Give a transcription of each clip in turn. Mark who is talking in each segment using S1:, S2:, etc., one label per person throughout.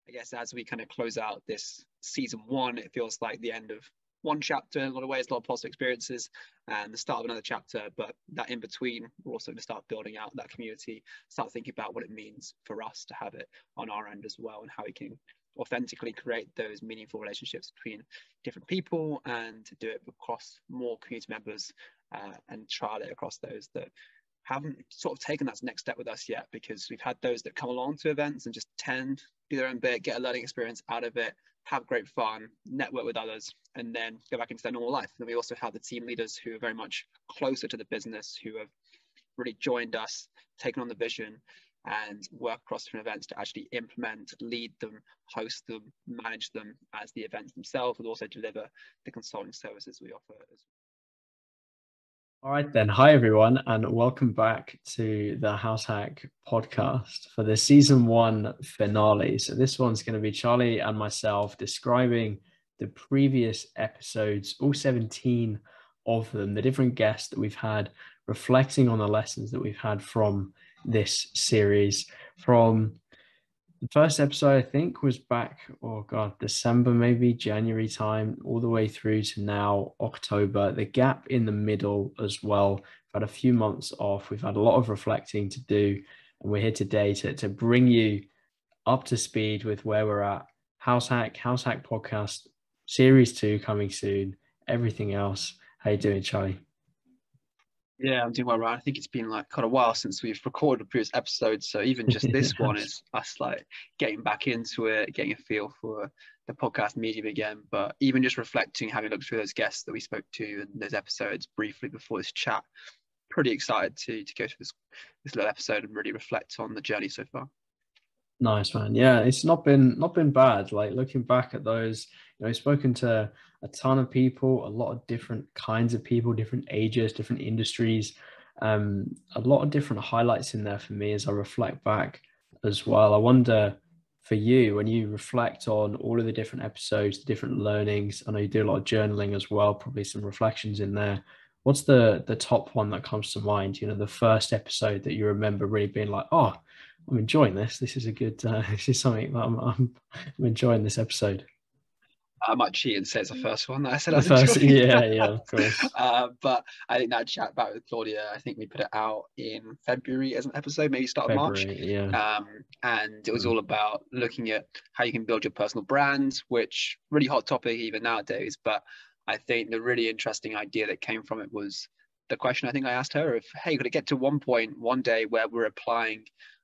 S1: I guess as we kind of close out this season 1, it feels like the end of one chapter in a lot of ways, a lot of positive experiences, and the start of another chapter. But that in between, we're also going to start building out that community, start thinking about what it means for us to have it on our end as well, and how we can authentically create those meaningful relationships between different people, and to do it across more community members, and trial it across those that haven't sort of taken that next step with us yet, because we've had those that come along to events and just tend, do their own bit, get a learning experience out of it, have great fun, network with others, and then go back into their normal life. And then we also have the team leaders who are very much closer to the business, who have really joined us, taken on the vision, and work across different events to actually implement, lead them, host them, manage them as the events themselves, and also deliver the consulting services we offer as well.
S2: All right then. Hi everyone, and welcome back to the House Hack podcast for the season 1 finale. So this one's going to be Charlie and myself describing the previous episodes, all 17 of them, the different guests that we've had, reflecting on the lessons that we've had from this series. From the first episode, I think, was back, December, maybe January time, all the way through to now, October. The gap in the middle as well. We've had a few months off. We've had a lot of reflecting to do. And we're here today to bring you up to speed with where we're at. House Hack podcast, series 2 coming soon. Everything else. How you doing, Charlie?
S1: Yeah, I'm doing well, Ryan. I think it's been like quite a while since we've recorded a previous episode. So even just this one is us like getting back into it, getting a feel for the podcast medium again. But even just reflecting, having looked through those guests that we spoke to and those episodes briefly before this chat, pretty excited to go through this little episode and really reflect on the journey so far.
S2: Nice, man. Yeah, it's not been bad. Like looking back at those, I've spoken to a ton of people, a lot of different kinds of people, different ages, different industries, a lot of different highlights in there for me as I reflect back as well. I wonder for you, when you reflect on all of the different episodes, the different learnings, I know you do a lot of journaling as well, probably some reflections in there. What's the top one that comes to mind? The first episode that you remember really being like, oh, I'm enjoying this. This is a good, this is something that I'm enjoying this episode.
S1: I might cheat and say it's the first one that I said
S2: The
S1: I was
S2: first,
S1: enjoying.
S2: yeah, of course.
S1: But I think that chat back with Claudia, I think we put it out in February as an episode, maybe start of March.
S2: Yeah.
S1: And it was all about looking at how you can build your personal brand, which really hot topic even nowadays. But I think the really interesting idea that came from it was the question I think I asked her of, hey, could it get to one day where we're applying,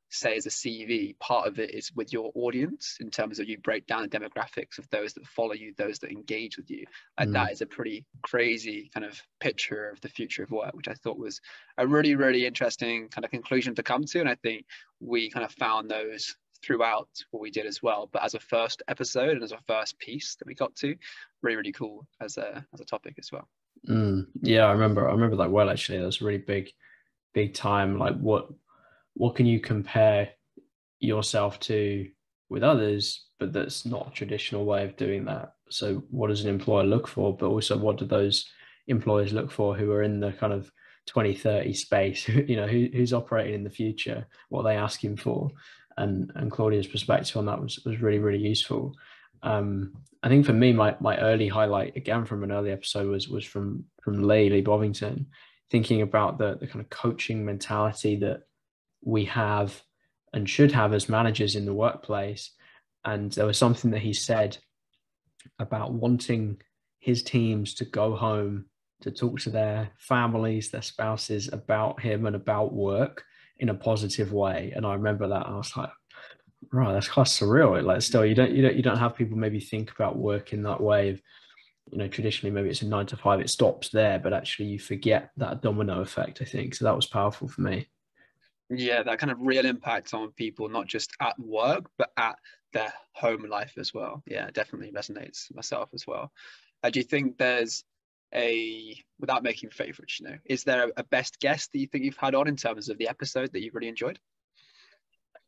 S1: say, as a CV, part of it is with your audience in terms of you break down the demographics of those that follow you, those that engage with you. That is a pretty crazy kind of picture of the future of work, which I thought was a really, really interesting kind of conclusion to come to. And I think we kind of found those throughout what we did as well. But as a first episode and as a first piece that we got to, really, really cool as a topic as well.
S2: Yeah, I remember that well, actually. That was a really big time. Like what can you compare yourself to with others, but that's not a traditional way of doing that? So what does an employer look for, but also what do those employers look for who are in the kind of 2030 space, who's operating in the future, what are they asking for? And Claudia's perspective on that was really, really useful. I think for me, my early highlight, again from an early episode, was from Lee Bovington, thinking about the kind of coaching mentality that we have and should have as managers in the workplace. And there was something that he said about wanting his teams to go home to talk to their families, their spouses about him and about work in a positive way. And I remember that I was like, right, that's quite surreal. Like still, you don't have people maybe think about work in that way of, traditionally maybe it's a 9 to 5, it stops there, but actually you forget that domino effect, I think. So that was powerful for me.
S1: Yeah, that kind of real impact on people, not just at work, but at their home life as well. Yeah, definitely resonates myself as well. Do you think there's without making favorites, is there a best guest that you think you've had on in terms of the episode that you've really enjoyed?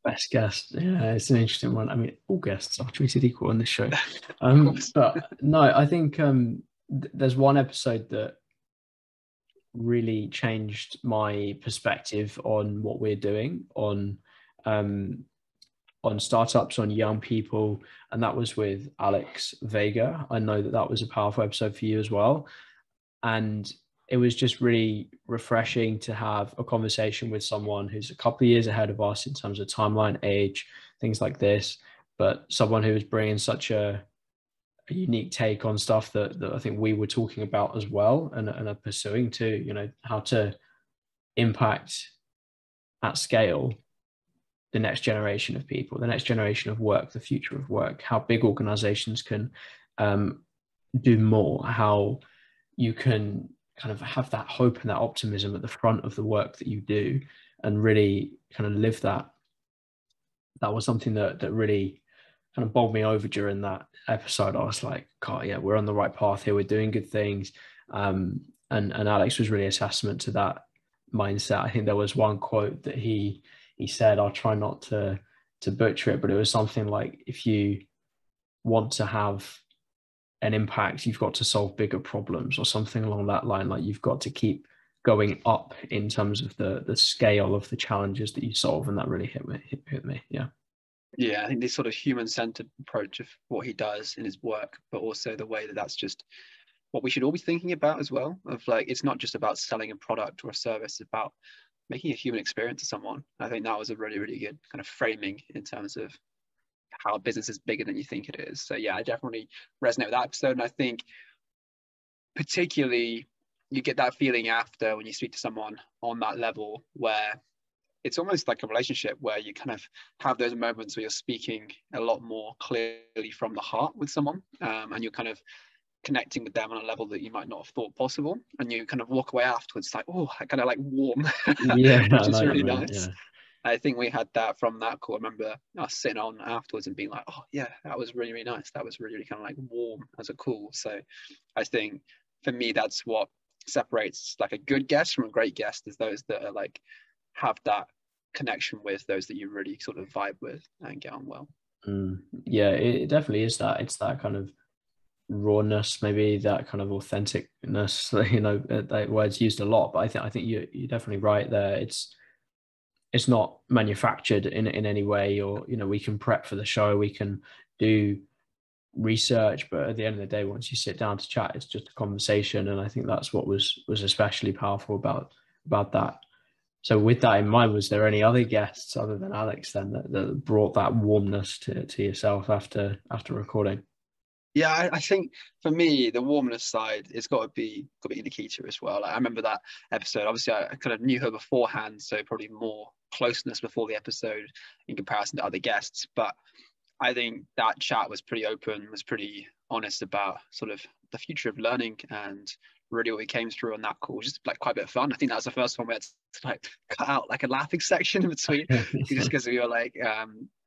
S2: Best guest, yeah, it's an interesting one. I mean, all guests are treated equal on this show. But no, I think there's one episode that really changed my perspective on what we're doing on on startups, on young people, and that was with Alex Vega. I know that that was a powerful episode for you as well. And it was just really refreshing to have a conversation with someone who's a couple of years ahead of us in terms of timeline, age, things like this, but someone who was bringing such a unique take on stuff that I think we were talking about as well, and are pursuing too, you know, how to impact at scale the next generation of people, the next generation of work, the future of work, how big organizations can do more, how you can kind of have that hope and that optimism at the front of the work that you do and really kind of live that. That was something that really kind of bowled me over during that episode. I was like, God, yeah, we're on the right path here. We're doing good things. And Alex was really a testament to that mindset. I think there was one quote that he said, I'll try not to butcher it, but it was something like, if you want to have an impact, you've got to solve bigger problems, or something along that line. Like, you've got to keep going up in terms of the scale of the challenges that you solve. And that really hit me. Yeah.
S1: Yeah, I think this sort of human-centered approach of what he does in his work, but also the way that that's just what we should all be thinking about as well. Of like, it's not just about selling a product or a service, it's about making a human experience to someone. I think that was a really, really good kind of framing in terms of how business is bigger than you think it is. So yeah, I definitely resonate with that episode. And I think particularly you get that feeling after when you speak to someone on that level, where it's almost like a relationship where you kind of have those moments where you're speaking a lot more clearly from the heart with someone, and you're kind of connecting with them on a level that you might not have thought possible, and you kind of walk away afterwards like, oh, I kind of like warm.
S2: Yeah,
S1: which is really
S2: man,
S1: nice.
S2: yeah.
S1: I think we had that from that call. I remember us sitting on afterwards and being like, oh yeah, that was really, really nice. That was really, really kind of like warm as a call. So I think for me, that's what separates like a good guest from a great guest, is those that are like have that connection with those that you really sort of vibe with and get on well.
S2: Yeah, it definitely is that. It's that kind of rawness, maybe that kind of authenticness. You know, that word's used a lot, but I think you're definitely right there. It's not manufactured in any way, or, you know, we can prep for the show, we can do research, but at the end of the day, once you sit down to chat, it's just a conversation. And I think that's what was especially powerful about that. So with that in mind, was there any other guests other than Alex then that brought that warmness to yourself after recording?
S1: Yeah, I think for me, the warmness side, it's got to be Nikita as well. Like, I remember that episode. Obviously, I kind of knew her beforehand, so probably more closeness before the episode in comparison to other guests. But I think that chat was pretty open, was pretty honest about sort of the future of learning, and really what we came through on that call was just like quite a bit of fun. I think that was the first one we had to like cut out like a laughing section in between, just because we were like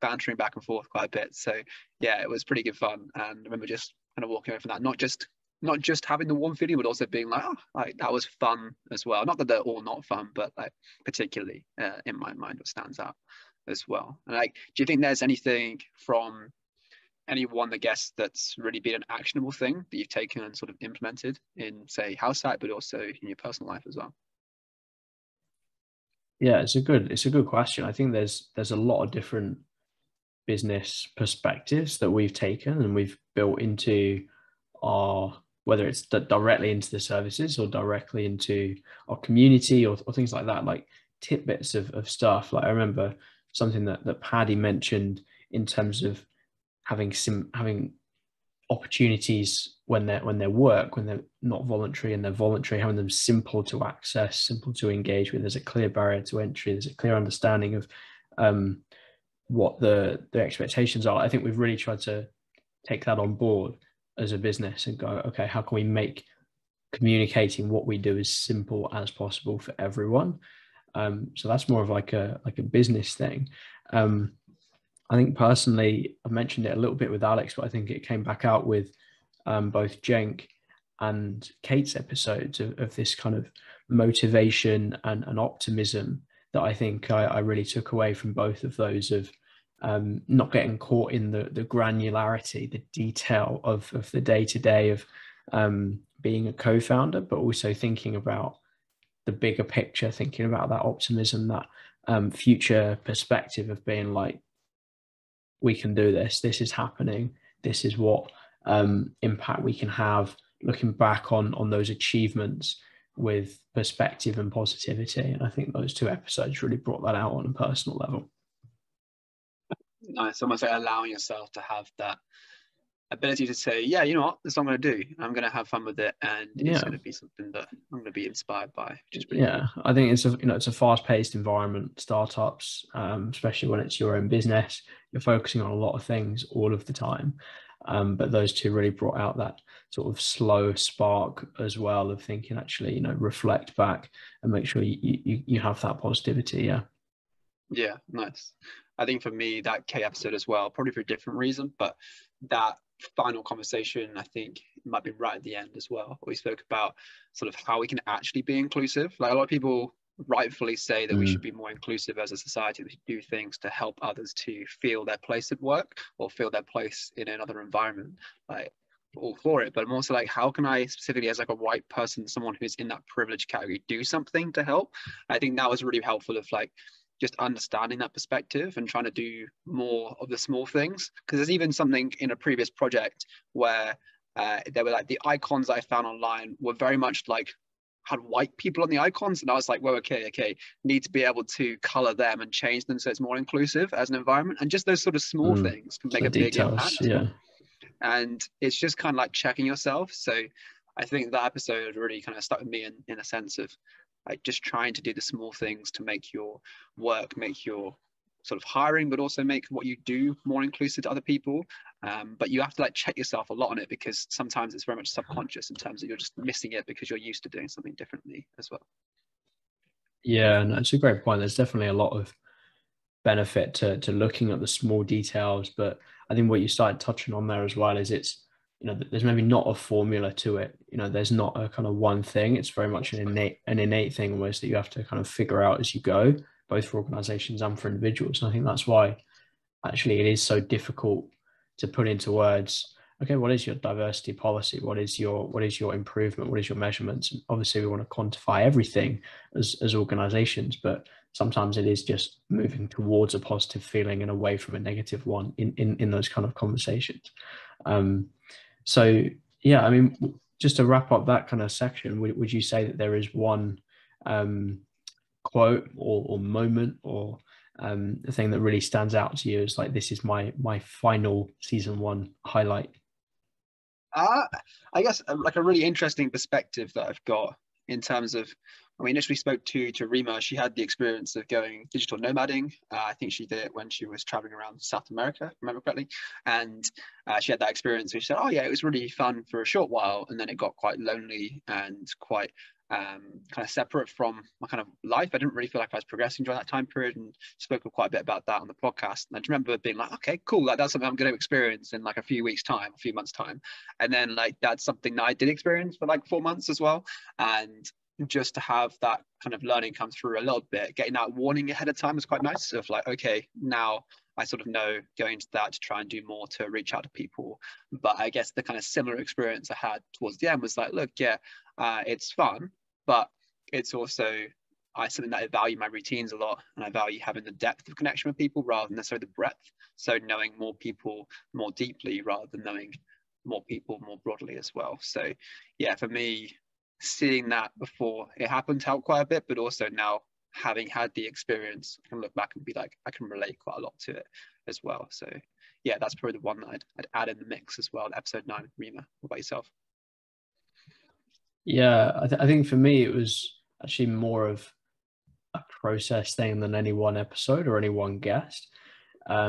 S1: bantering back and forth quite a bit. So yeah, it was pretty good fun. And I remember just kind of walking away from that, not just having the warm feeling, but also being like, oh, like that was fun as well. Not that they're all not fun, but like particularly in my mind, what stands out as well. And like, do you think there's anything from anyone, the guest, that's really been an actionable thing that you've taken and sort of implemented in, say, house site, but also in your personal life as well?
S2: Yeah, it's a good question. I think there's a lot of different business perspectives that we've taken and we've built into our, whether it's directly into the services or directly into our community, or things like that, like tidbits of stuff. Like I remember something that Paddy mentioned in terms of having opportunities when they're work, when they're not voluntary and they're voluntary, having them simple to access, simple to engage with. There's a clear barrier to entry. There's a clear understanding of what the expectations are. I think we've really tried to take that on board as a business and go, okay, how can we make communicating what we do as simple as possible for everyone? So that's more of like a business thing. I think personally, I mentioned it a little bit with Alex, but I think it came back out with both Cenk and Kate's episodes of this kind of motivation and optimism that I think I really took away from both of those, of not getting caught in the granularity, the detail of the day-to-day of being a co-founder, but also thinking about the bigger picture, thinking about that optimism, that future perspective of being like, we can do this. This is happening. This is what impact we can have, looking back on those achievements with perspective and positivity. And I think those 2 episodes really brought that out on a personal level.
S1: Nice, almost like allowing yourself to have that ability to say, yeah, you know what, this is what I'm going to do. I'm going to have fun with it, and it's going to be something that I'm going to be inspired by, which is pretty cool.
S2: I think it's a fast-paced environment, startups, especially when it's your own business. You're focusing on a lot of things all of the time, but those 2 really brought out that sort of slow spark as well of thinking, actually, reflect back and make sure you have that positivity.
S1: Yeah, nice. I think for me, that K episode as well, probably for a different reason, but that final conversation, I think it might be right at the end as well. We spoke about sort of how we can actually be inclusive. Like, a lot of people rightfully say that we should be more inclusive as a society, that we do things to help others to feel their place at work or feel their place in another environment. Like, all for it, but I'm also like, how can I specifically, as like a white person, someone who's in that privileged category, do something to help? I think that was really helpful, of like just understanding that perspective and trying to do more of the small things. Because there's even something in a previous project where there were like, the icons I found online were very much like had white people on the icons, and I was like, well, okay, need to be able to color them and change them so it's more inclusive as an environment. And just those sort of small things can make a big impact. And it's just kind of like checking yourself. So I think that episode really kind of stuck with me in a sense of like just trying to do the small things to make your work, make your sort of hiring, but also make what you do more inclusive to other people. But you have to like check yourself a lot on it, because sometimes it's very much subconscious in terms of you're just missing it because you're used to doing something differently as well.
S2: Yeah, no, it's a great point. There's definitely a lot of benefit to looking at the small details, but I think what you started touching on there as well is it's, there's maybe not a formula to it. There's not a kind of one thing. It's very much an innate thing almost that you have to kind of figure out as you go, both for organizations and for individuals. And I think that's why actually it is so difficult to put into words, okay, what is your diversity policy? What is your improvement? What is your measurements? And obviously we want to quantify everything as organizations, but sometimes it is just moving towards a positive feeling and away from a negative one in those kind of conversations. So yeah, I mean, just to wrap up that kind of section, would you say that there is one quote or moment or a thing that really stands out to you as like, this is my final season 1 highlight?
S1: I guess like a really interesting perspective that I've got in terms of, when we initially spoke to Rima, she had the experience of going digital nomading. I think she did it when she was traveling around South America, if I remember correctly. And she had that experience where she said, oh yeah, it was really fun for a short while. And then it got quite lonely and quite kind of separate from my kind of life. I didn't really feel like I was progressing during that time period, and spoke quite a bit about that on the podcast. And I remember being like, okay, cool, like that's something I'm going to experience in like a few weeks time, a few months time. And then like that's something that I did experience for like 4 months as well. And just to have that kind of learning come through a little bit, getting that warning ahead of time was quite nice. So of like, okay, now I sort of know going into that to try and do more to reach out to people. But I guess the kind of similar experience I had towards the end was like, look, yeah, it's fun, but it's also something that I value my routines a lot, and I value having the depth of connection with people rather than necessarily the breadth. So knowing more people more deeply rather than knowing more people more broadly as well. So yeah, for me, seeing that before it happened helped quite a bit, but also now having had the experience, I can look back and be like, I can relate quite a lot to it as well. So yeah, that's probably the one that I'd add in the mix as well, episode 9 with Rima. What about yourself?
S2: Yeah, I think for me, it was actually more of a process thing than any one episode or any one guest. I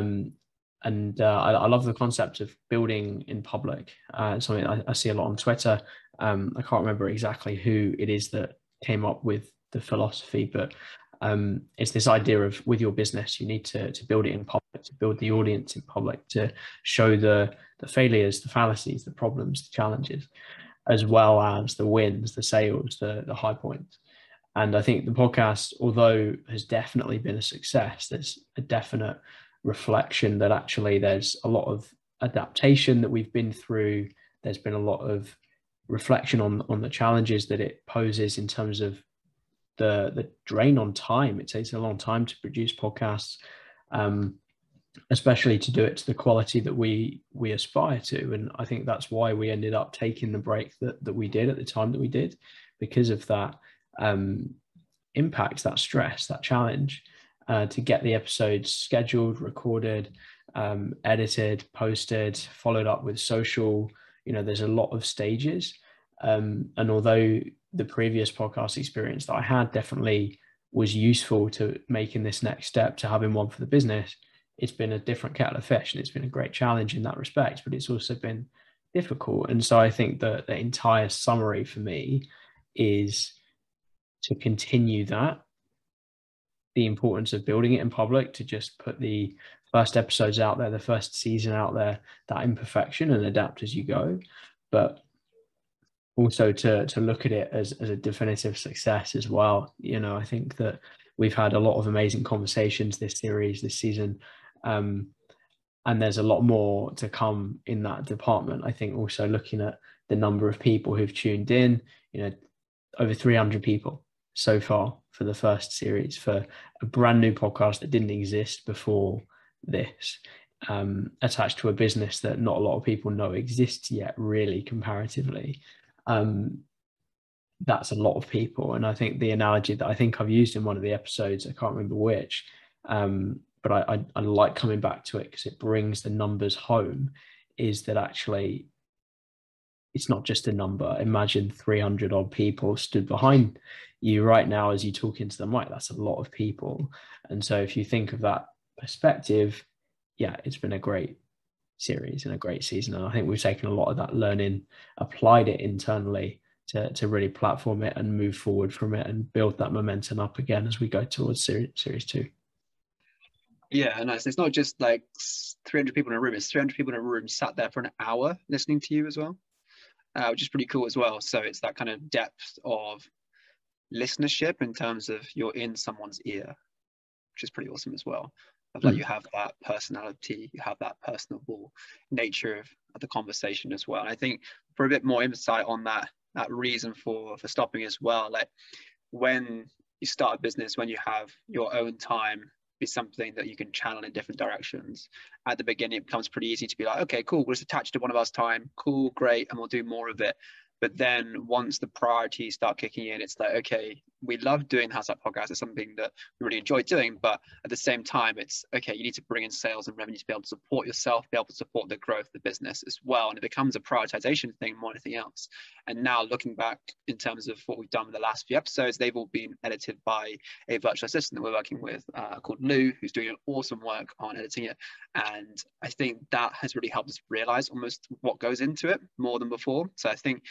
S2: love the concept of building in public. Something I see a lot on Twitter. I can't remember exactly who it is that came up with the philosophy, but it's this idea of, with your business, you need to build it in public, to build the audience in public, to show the failures, the fallacies, the problems, the challenges, as well as the wins, the sales, the high points. And I think the podcast, although has definitely been a success, there's a definite reflection that actually there's a lot of adaptation that we've been through. There's been a lot of reflection on the challenges that it poses in terms of the drain on time. It takes a long time to produce podcasts. especially to do it to the quality that we aspire to. And I think that's why we ended up taking the break that we did at the time that we did, because of that impact, that stress, that challenge, to get the episodes scheduled, recorded, edited, posted, followed up with social. There's a lot of stages. And although the previous podcast experience that I had definitely was useful to making this next step, to having one for the business, it's been a different kettle of fish, and it's been a great challenge in that respect, but it's also been difficult. And so I think that the entire summary for me is to continue that, the importance of building it in public, to just put the first episodes out there, the first season out there, that imperfection, and adapt as you go. But also to look at it as a definitive success as well. I think that we've had a lot of amazing conversations this season, and there's a lot more to come in that department. I think also looking at the number of people who've tuned in, over 300 people so far for the first series, for a brand new podcast that didn't exist before this, attached to a business that not a lot of people know exists yet, really, comparatively. That's a lot of people. And I think the analogy that I think I've used in one of the episodes, I can't remember which, but I like coming back to it because it brings the numbers home, is that actually it's not just a number. Imagine 300 odd people stood behind you right now as you talk into the mic. That's a lot of people. And so if you think of that perspective, yeah, it's been a great series and a great season. And I think we've taken a lot of that learning, applied it internally to really platform it and move forward from it and build that momentum up again as we go towards series 2.
S1: Yeah, and it's not just like 300 people in a room. It's 300 people in a room sat there for an hour listening to you as well, which is pretty cool as well. So it's that kind of depth of listenership in terms of you're in someone's ear, which is pretty awesome as well. Of like you have that personality, you have that personable nature of the conversation as well. And I think for a bit more insight on that reason for stopping as well, like when you start a business, when you have your own time, be something that you can channel in different directions. At the beginning, it becomes pretty easy to be like, okay, cool, we'll just attach to one of us time, cool, great, and we'll do more of it. But then once the priorities start kicking in, it's like, okay, we love doing the How's That podcast. It's something that we really enjoy doing. But at the same time, it's, okay, you need to bring in sales and revenue to be able to support yourself, be able to support the growth of the business as well. And it becomes a prioritization thing more than anything else. And now looking back in terms of what we've done with the last few episodes, they've all been edited by a virtual assistant that we're working with called Lou, who's doing awesome work on editing it. And I think that has really helped us realize almost what goes into it more than before. So I think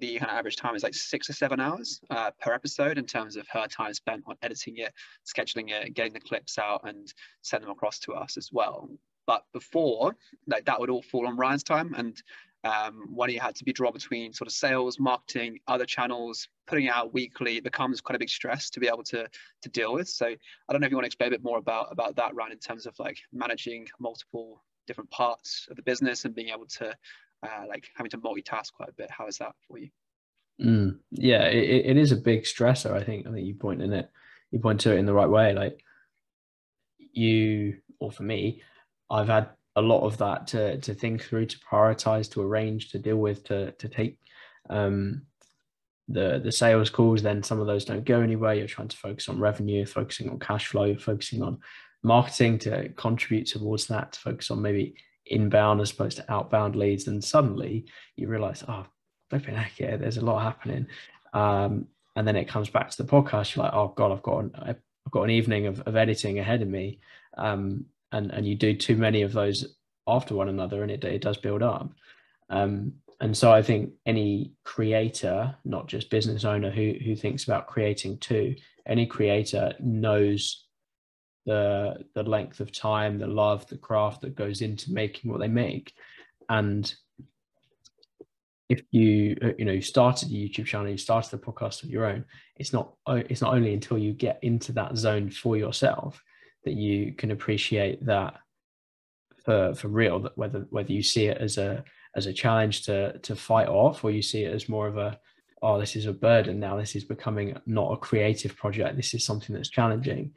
S1: the kind of average time is like 6 or 7 hours per episode in terms of her time spent on editing it, scheduling it, getting the clips out and send them across to us as well. But before, like, that would all fall on Ryan's time, and when he had to be drawn between sort of sales, marketing, other channels, putting it out weekly, it becomes quite a big stress to be able to deal with. So I don't know if you want to explain a bit more about that, Ryan, in terms of like managing multiple different parts of the business and being able to like having to multitask quite a bit. How is that for you?
S2: Yeah, it is a big stressor. I think you point to it in the right way. Like or for me, I've had a lot of that to think through, to prioritize, to arrange, to deal with, to take the sales calls. Then some of those don't go anywhere. You're trying to focus on revenue, focusing on cash flow, you're focusing on marketing to contribute towards that, to focus on maybe inbound as opposed to outbound leads. And suddenly you realize, oh, flipping heck, yeah, there's a lot happening. And then it comes back to the podcast. You're like, oh God, I've got an evening of editing ahead of me. And you do too many of those after one another, and it does build up. And so I think any creator, not just business owner, who thinks about creating too, any creator knows the length of time, the love, the craft that goes into making what they make. And if you started a YouTube channel, you started a podcast of your own, it's not only until you get into that zone for yourself that you can appreciate that for real, that whether you see it as a challenge to fight off, or you see it as more of a, oh, this is a burden now, this is becoming not a creative project, this is something that's challenging.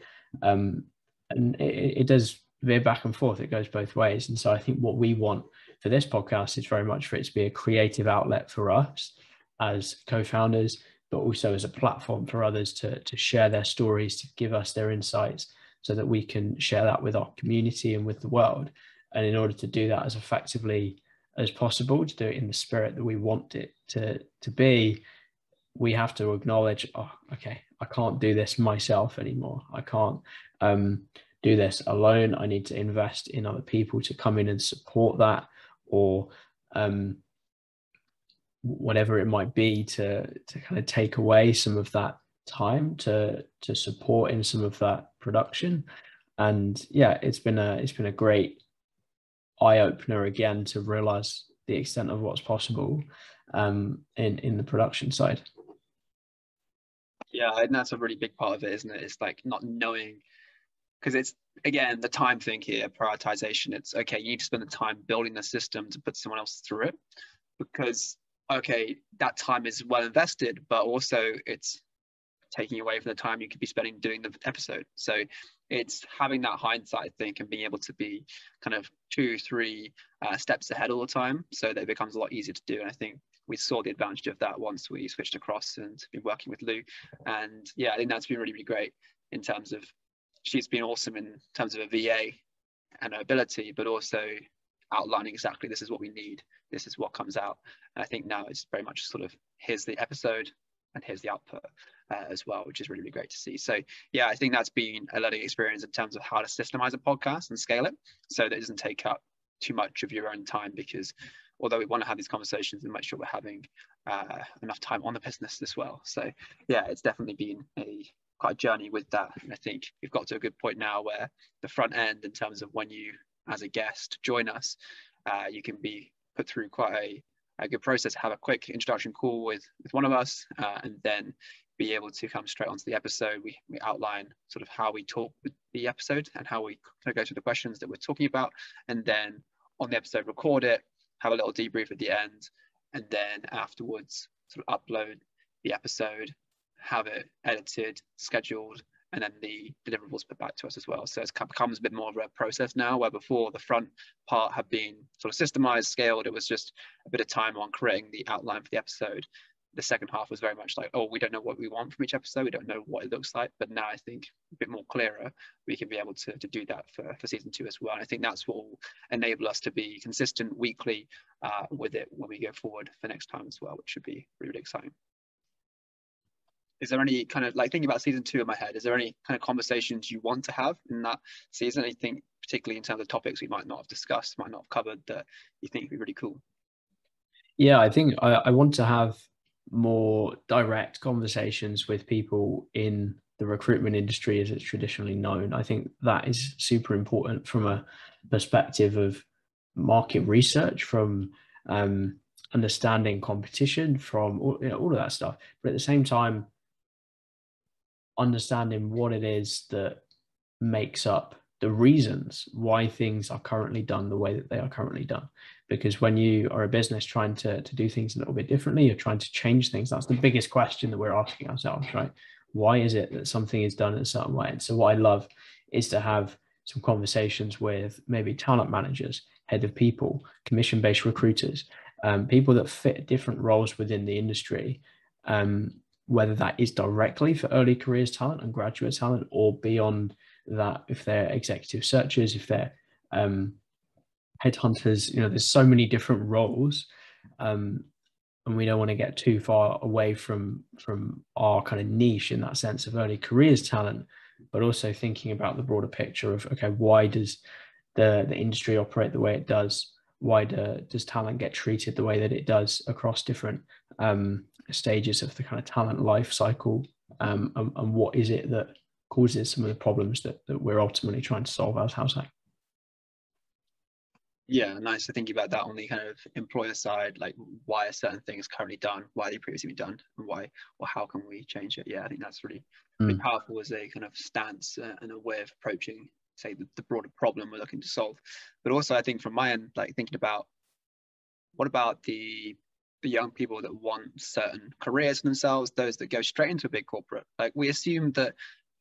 S2: And it does veer back and forth. It goes both ways. And so I think what we want for this podcast is very much for it to be a creative outlet for us as co-founders, but also as a platform for others to share their stories, to give us their insights, so that we can share that with our community and with the world. And in order to do that as effectively as possible, to do it in the spirit that we want it to be, we have to acknowledge, oh, okay, I can't do this myself anymore. I can't do this alone. I need to invest in other people to come in and support that, or whatever it might be, to kind of take away some of that time to support in some of that production. And yeah, it's been a great eye-opener again to realize the extent of what's possible in the production side.
S1: Yeah, and that's a really big part of it, isn't it? It's like not knowing, because it's, again, the time thing here, prioritization. It's okay, you need to spend the time building the system to put someone else through it, because okay, that time is well invested, but also it's taking away from the time you could be spending doing the episode. So it's having that hindsight, I think, and being able to be kind of 2-3 steps ahead all the time, so that it becomes a lot easier to do. And I think we saw the advantage of that once we switched across and been working with Lou. And yeah, I think that's been really, really great in terms of, she's been awesome in terms of a VA and her ability, but also outlining exactly, this is what we need, this is what comes out. And I think now it's very much sort of, here's the episode and here's the output as well, which is really, really great to see. So yeah, I think that's been a learning experience in terms of how to systemize a podcast and scale it so that it doesn't take up too much of your own time, because although we want to have these conversations and make sure we're having enough time on the business as well. So yeah, it's definitely been quite a journey with that. And I think we've got to a good point now where the front end, in terms of when you as a guest join us, you can be put through quite a good process, have a quick introduction call with one of us, and then be able to come straight onto the episode. We outline sort of how we talk with the episode and how we kind of go through the questions that we're talking about, and then on the episode record it, have a little debrief at the end, and then afterwards sort of upload the episode, have it edited, scheduled, and then the deliverables put back to us as well. So it becomes a bit more of a process now, where before the front part had been sort of systemized, scaled. It was just a bit of time on creating the outline for the episode. The second half was very much like, oh, we don't know what we want from each episode. We don't know what it looks like. But now I think a bit more clearer, we can be able to do that for season 2 as well. And I think that's what will enable us to be consistent weekly with it when we go forward for next time as well, which should be really, really exciting. Is there any kind of, like, thinking about season 2 in my head, is there any kind of conversations you want to have in that season? Anything particularly in terms of topics we might not have discussed, might not have covered, that you think would be really cool?
S2: Yeah, I think I want to have more direct conversations with people in the recruitment industry as it's traditionally known. I think that is super important from a perspective of market research, from understanding competition, from all of that stuff. But at the same time, understanding what it is that makes up the reasons why things are currently done the way that they are currently done. Because when you are a business trying to do things a little bit differently, you're trying to change things, that's the biggest question that we're asking ourselves, right? Why is it that something is done in a certain way? And so what I love is to have some conversations with maybe talent managers, head of people, commission-based recruiters, people that fit different roles within the industry, whether that is directly for early careers talent and graduate talent, or beyond that, if they're executive searchers, if they're headhunters. There's so many different roles, and we don't want to get too far away from our kind of niche in that sense of early careers talent, but also thinking about the broader picture of, okay, why does the industry operate the way it does? Why does talent get treated the way that it does across different stages of the kind of talent life cycle, and what is it that causes some of the problems that we're ultimately trying to solve as Househack?
S1: Yeah, nice to think about that on the kind of employer side, like why a certain thing is currently done, why they previously been done, and why, or how can we change it? Yeah, I think that's really, really powerful as a kind of stance and a way of approaching, say, the broader problem we're looking to solve. But also, I think from my end, like thinking about, what about the young people that want certain careers for themselves, those that go straight into a big corporate? Like, we assume that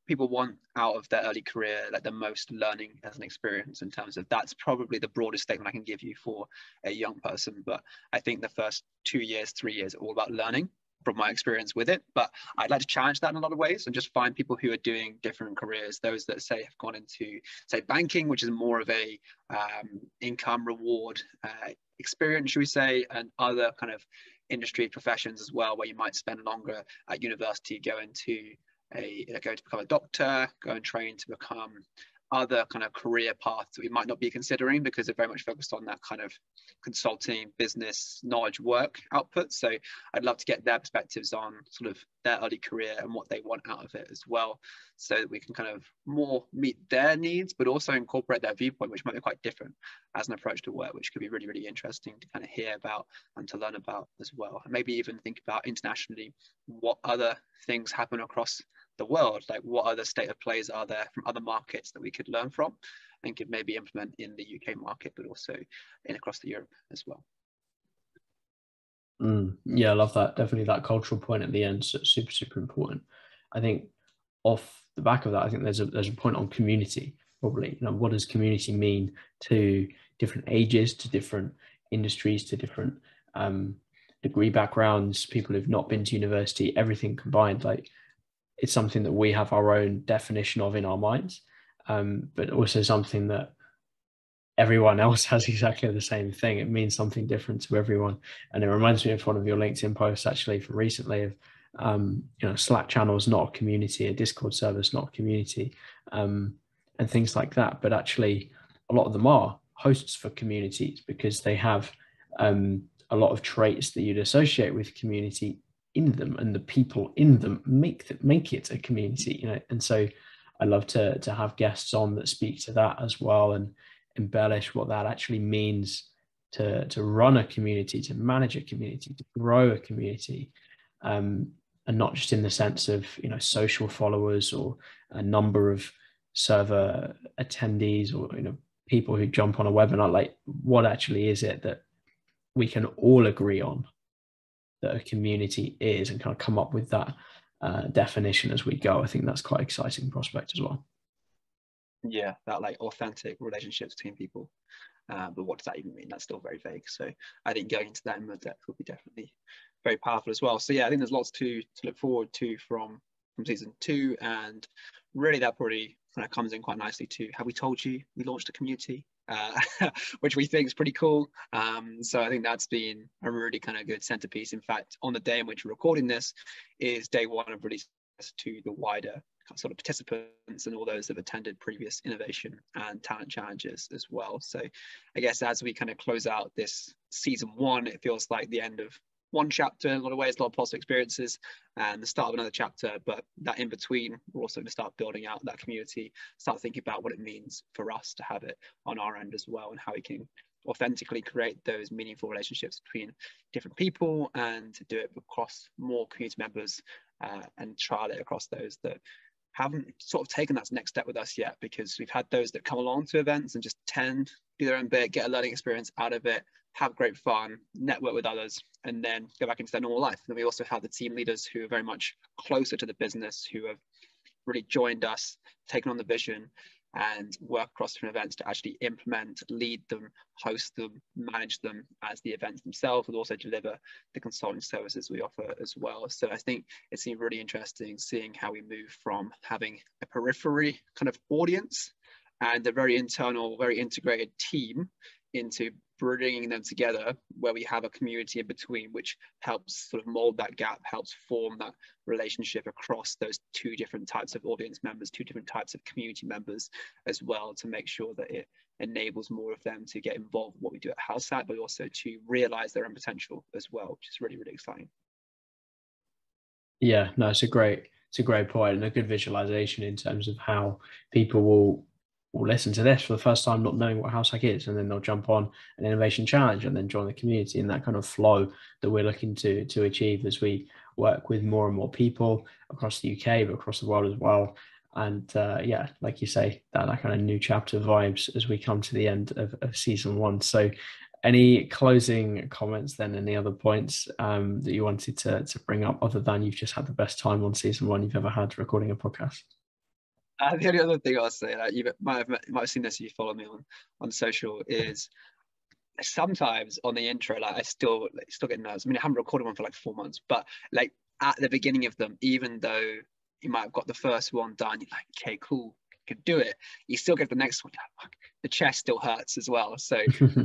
S1: people want out of their early career, like the most learning as an experience, in terms of that's probably the broadest statement I can give you for a young person. But I think the first 2 years, 3 years are all about learning from my experience with it. But I'd like to challenge that in a lot of ways and just find people who are doing different careers, those that say have gone into, say, banking, which is more of a income reward experience, should we say, and other kind of industry professions as well, where you might spend longer at university, going to become a doctor, go and train to become other kind of career paths that we might not be considering, because they're very much focused on that kind of consulting, business, knowledge work output. So I'd love to get their perspectives on sort of their early career and what they want out of it as well, so that we can kind of more meet their needs, but also incorporate their viewpoint, which might be quite different as an approach to work, which could be really, really interesting to kind of hear about and to learn about as well. And maybe even think about internationally, what other things happen across the world, like what other state of plays are there from other markets that we could learn from and could maybe implement in the UK market, but also in across the Europe as well.
S2: Yeah, I love that. Definitely that cultural point at the end, so it's super, super important. I think off the back of that, I think there's a point on community, probably. You know, what does community mean to different ages, to different industries, to different degree backgrounds, people who've not been to university, everything combined? Like, it's something that we have our own definition of in our minds, but also something that everyone else has exactly the same thing. It means something different to everyone. And it reminds me of one of your LinkedIn posts actually from recently of, you know, Slack channel is not a community, a Discord server is not a community, and things like that. But actually, a lot of them are hosts for communities, because they have a lot of traits that you'd associate with community in them, and the people in them make it a community, you know. And so I love to have guests on that speak to that as well, and embellish what that actually means to run a community, to manage a community, to grow a community, and not just in the sense of, you know, social followers or a number of server attendees, or, you know, people who jump on a webinar. Like, what actually is it that we can all agree on that a community is, and kind of come up with that definition as we go. I think that's quite an exciting prospect as well.
S1: Yeah, that like authentic relationships between people. But what does that even mean? That's still very vague. So I think going into that in more depth will be definitely very powerful as well. So yeah, I think there's lots to look forward to from season 2, and really that probably kind of comes in quite nicely to Have We Told You we launched a community, which we think is pretty cool. So I think that's been a really kind of good centerpiece. In fact, on the day in which we're recording this is day 1 of release to the wider sort of participants and all those that have attended previous innovation and talent challenges as well. So I guess as we kind of close out this season 1, it feels like the end of one chapter in a lot of ways, a lot of positive experiences, and the start of another chapter. But that in between, we're also going to start building out that community, start thinking about what it means for us to have it on our end as well, and how we can authentically create those meaningful relationships between different people, and to do it across more community members, and trial it across those that haven't sort of taken that next step with us yet, because we've had those that come along to events and just tend, do their own bit, get a learning experience out of it, have great fun, network with others, and then go back into their normal life. And we also have the team leaders who are very much closer to the business, who have really joined us, taken on the vision, and work across different events to actually implement, lead them, host them, manage them as the events themselves, and also deliver the consulting services we offer as well. So I think it's been really interesting seeing how we move from having a periphery kind of audience and a very internal, very integrated team into bringing them together, where we have a community in between, which helps sort of mold that gap, helps form that relationship across those 2 different types of audience members, 2 different types of community members as well, to make sure that it enables more of them to get involved in what we do at HouseHack, but also to realize their own potential as well, which is really, really exciting.
S2: Yeah, no, it's a great point, and a good visualization in terms of how people will listen to this for the first time, not knowing what HouseHack is, and then they'll jump on an innovation challenge and then join the community, and that kind of flow that we're looking to achieve as we work with more and more people across the UK, but across the world as well. And yeah, like you say, that kind of new chapter vibes as we come to the end of season 1. So any closing comments then, any other points that you wanted to bring up, other than you've just had the best time on season 1 you've ever had recording a podcast?
S1: The only other thing I'll say, like, you might have seen this if you follow me on social, is sometimes on the intro, like I still get nerves. I mean, I haven't recorded one for like 4 months, but like at the beginning of them, even though you might have got the first one done, you're like, okay, cool, could do it. You still get the next one, like, the chest still hurts as well. So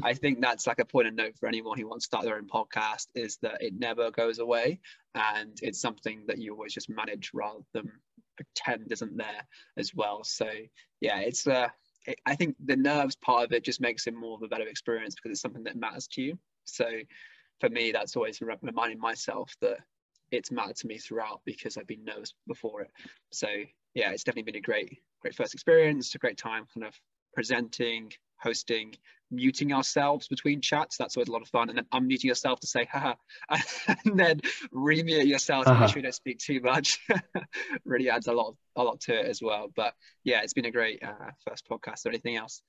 S1: I think that's like a point of note for anyone who wants to start their own podcast, is that it never goes away, and it's something that you always just manage rather than pretend isn't there as well. So yeah, it's I think the nerves part of it just makes it more of a better experience because it's something that matters to you. So for me, that's always reminding myself that it's mattered to me throughout because I've been nervous before it. So yeah, it's definitely been a great first experience, a great time kind of presenting, hosting, muting ourselves between chats. That's always a lot of fun. And then unmuting yourself to say, haha, and then remute yourself to make sure you don't speak too much. Really adds a lot to it as well. But yeah, it's been a great first podcast. Is there anything else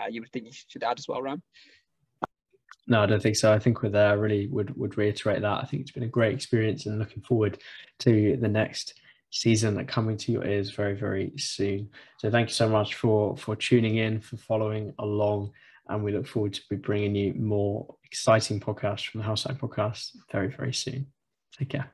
S1: you would think you should add as well, Ram?
S2: No, I don't think so. I think we're there. Really would reiterate that. I think it's been a great experience, and looking forward to the next season coming to your ears very, very soon. So thank you so much for tuning in, for following along, and we look forward to be bringing you more exciting podcasts from the House Podcast very, very soon. Take care.